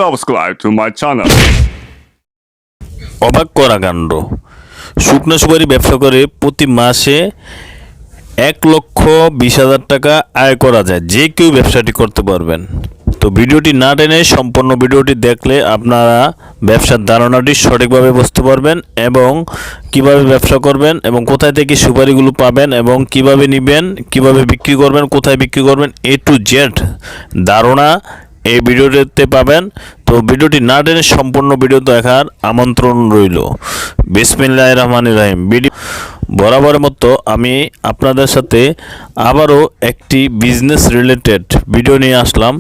subscribe to my channel. অবাক করা কাণ্ড। শুকনো সুপারি ব্যবসা করে প্রতি মাসে 1,20,000 টাকা আয় করা যায়। যে কেউ ব্যবসাটি করতে পারবেন। তো ভিডিওটি না টেনে সম্পূর্ণ ভিডিওটি দেখলে আপনারা ব্যবসার ধারণাটি সঠিকভাবে বুঝতে পারবেন এবং কিভাবে ব্যবসা করবেন এবং কোথায় থেকে সুপারিগুলো পাবেন এবং কিভাবে নেবেন, কিভাবে বিক্রি করবেন, কোথায় বিক্রি করবেন, A to Z ধারণা এই ভিডিওটিতে পাবেন। তো ভিডিওটি না টেনে সম্পূর্ণ ভিডিও দেখার আমন্ত্রণ রইল। বিসমিল্লাহির রহমানির রহিম। ভিডিও বরাবরের মতো আমি আপনাদের সাথে আবারও একটি বিজনেস রিলেটেড ভিডিও নিয়ে আসলাম।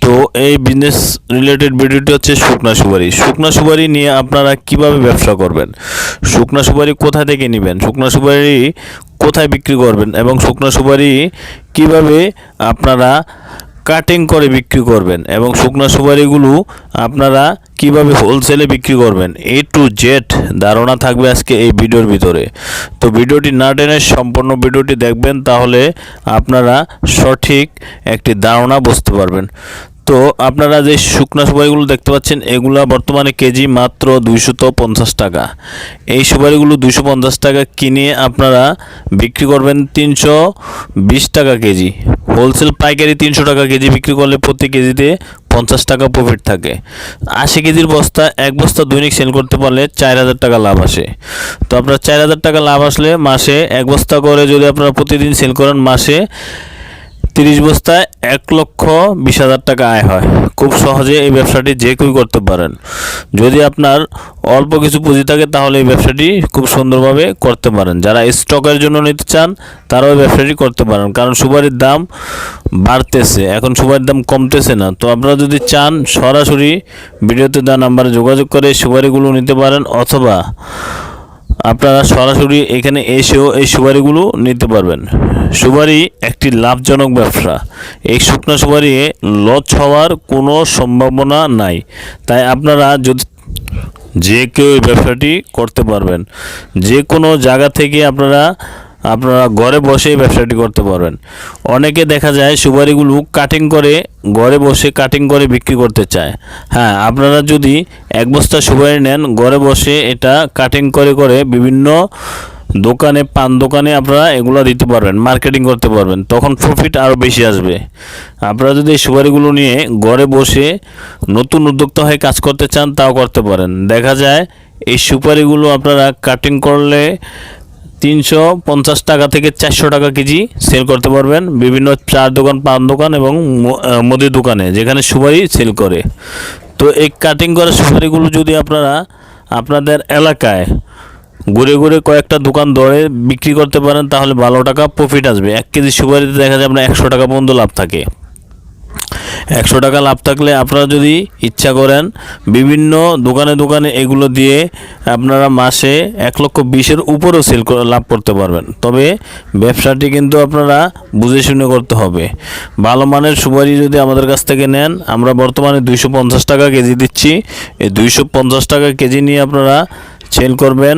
তো এই বিজনেস রিলেটেড ভিডিওটি হচ্ছে শুকনা সুপারি। শুকনা সুপারি নিয়ে আপনারা কিভাবে ব্যবসা করবেন, শুকনা সুপারি কোথা থেকে নেবেন, শুকনা সুপারি কোথায় বিক্রি করবেন এবং শুকনা সুপারি কিভাবে আপনারা কাটিং করে বিক্রি করবেন এবং শুকনো সুপারিগুলো আপনারা কিভাবে হোলসেলে বিক্রি করবেন, A to Z ধারণা থাকবে আজকে এই ভিডিওর ভিতরে। তো ভিডিওটি না টেনে সম্পূর্ণ ভিডিওটি দেখবেন, তাহলে আপনারা সঠিক একটি ধারণা বুঝতে পারবেন। তো আপনারা যে শুকনো সুপারিগুলো দেখতে পাচ্ছেন এগুলা বর্তমানে কেজি মাত্র 250 টাকা। এই সুপারিগুলো 250 টাকা কিনে আপনারা বিক্রি করবেন 320 টাকা কেজি। হোলসেল পাইকারি 300 টাকা কেজি বিক্রি করলে প্রতি কেজিতে 50 টাকা প্রফিট থাকে। 80 কেজির বস্তা এক বস্তা দৈনিক সেল করতে পারলে 4000 টাকা লাভ আসে। তো আপনার 4000 টাকা লাভ আসলে মাসে এক বস্তা করে যদি আপনারা প্রতিদিন সেল করেন মাসে 30 বস্তায় 1,20,000 টাকা আয় হয়। খুব সহজে এই ব্যবসাটি যে কেউ করতে পারেন। যদি আপনার অল্প কিছু পুঁজি থাকে তাহলে এই ব্যবসাটি খুব সুন্দরভাবে করতে পারেন। যারা স্টকের জন্য নিতে চান তারাও এই ব্যবসাটি করতে পারেন, কারণ সুপারির দাম বাড়তেছে, এখন সুপারির দাম কমতেছে না। তো আপনারা যদি চান সরাসরি ভিডিওতে দেওয়া নাম্বারে যোগাযোগ করে সুপারিগুলো নিতে পারেন, অথবা আপনারা সরাসরি এখানে এসেও এই সুপারিগুলো নিতে পারবেন। সুপারি একটি লাভজনক ব্যবসা। এই শুকনো সুপারি লস হওয়ার কোনো সম্ভাবনা নাই। তাই আপনারা যদি যে কেউ এই ব্যবসাটি করতে পারবেন, যে কোনো জায়গা থেকে আপনারা ঘরে বসে ব্যবসাটি করতে পারবেন। অনেকে দেখা যায় সুপারিগুলো কাটিং করে ঘরে বসে কাটিং করে বিক্রি করতে চায়। হ্যাঁ, আপনারা যদি এক বস্তা সুপারি নেন ঘরে বসে এটা কাটিং করে করে বিভিন্ন দোকানে, পান দোকানে আপনারা এগুলো দিতে পারবেন, মার্কেটিং করতে পারবেন, তখন প্রফিট আরও বেশি আসবে। আপনারা যদি এই সুপারিগুলো নিয়ে ঘরে বসে নতুন উদ্যোক্তা হয়ে কাজ করতে চান তাও করতে পারেন। দেখা যায় এই সুপারিগুলো আপনারা কাটিং করলে 350 টাকা থেকে 400 টাকা কেজি সেল করতে পারবেন বিভিন্ন চার দোকান, পান দোকান এবং মুদির দোকানে, যেখানে সুপারি সেল করে। তো এই কাটিং করা সুপারিগুলো যদি আপনারা আপনাদের এলাকায় ঘুরে ঘুরে কয়েকটা দোকান ধরে বিক্রি করতে পারেন তাহলে ভালো টাকা প্রফিট আসবে। 1 কেজি সুপারিতে দেখা যায় আপনার 100 টাকা পর্যন্ত লাভ থাকে। 100 টাকা লাভ থাকলে আপনারা যদি ইচ্ছা করেন বিভিন্ন দোকানে দোকানে এগুলো দিয়ে আপনারা মাসে 1,20,000-এর উপরেও সেল লাভ করতে পারবেন। তবে ব্যবসাটি কিন্তু আপনারা বুঝে শুনে করতে হবে। ভালো মানের সুপারি যদি আমাদের কাছ থেকে নেন, আমরা বর্তমানে 250 টাকা কেজি দিচ্ছি। এই 250 টাকা কেজি নিয়ে আপনারা সেল করবেন।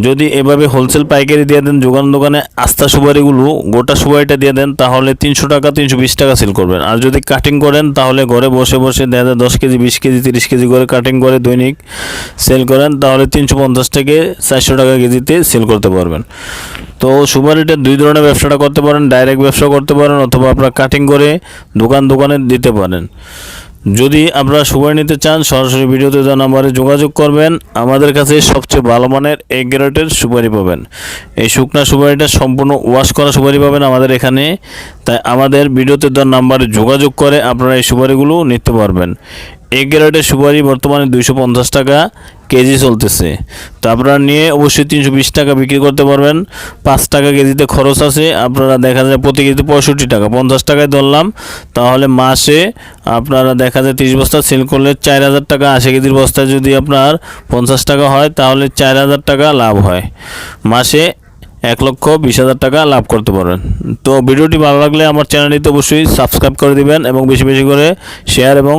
যদি এভাবে হোলসেল পাইকারি দিয়ে দেন দোকানে আস্থা সুপারিগুলো গোটা সুপারিটা দিয়ে দেন তাহলে 300 টাকা 320 টাকা সেল করবেন। আর যদি কাটিং করেন তাহলে ঘরে বসে বসে দেখা যায় 10 কেজি 20 কেজি 30 কেজি করে কাটিং করে দৈনিক সেল করেন তাহলে 350 থেকে 400 টাকা কেজিতে সেল করতে পারবেন। তো সুপারিটা দুই ধরনের ব্যবসাটা করতে পারেন, ডাইরেক্ট ব্যবসা করতে পারেন অথবা আপনারা কাটিং করে দোকানে দিতে পারেন। যদি আপনারা সুপারি নিতে চান সরাসরি ভিডিওতে দেওয়া নাম্বারে যোগাযোগ করবেন। আমাদের কাছে সবচেয়ে ভালো মানের A গ্রেডের সুপারি পাবেন। এই শুকনা সুপারিটা সম্পূর্ণ ওয়াশ করা সুপারি পাবেন আমাদের এখানে। তাই আমাদের ভিডিওতে দেওয়া নাম্বারে যোগাযোগ করে আপনারা এই সুপারিগুলো নিতে পারবেন। A গ্রেডের সুপারি বর্তমানে 250 টাকা কেজি চলতেছে। তো আপনারা নিয়ে অবশ্যই 320 টাকা বিক্রি করতে পারবেন। 5 টাকা কেজিতে খরচ আছে, আপনারা দেখা যায় প্রতি কেজিতে 65 টাকা, 50 টাকায় ধরলাম, তাহলে মাসে আপনারা দেখা যায় 30 বস্তা সেল করলে 4000 টাকা। 80 কেজির বস্তায় যদি আপনার 50 টাকা হয় তাহলে 4000 টাকা লাভ হয়। মাসে 1,20,000 টাকা লাভ করতে পারবেন। তো ভিডিওটি ভালো লাগলে আমার চ্যানেলটিতে অবশ্যই সাবস্ক্রাইব করে দিবেন এবং বেশি বেশি করে শেয়ার এবং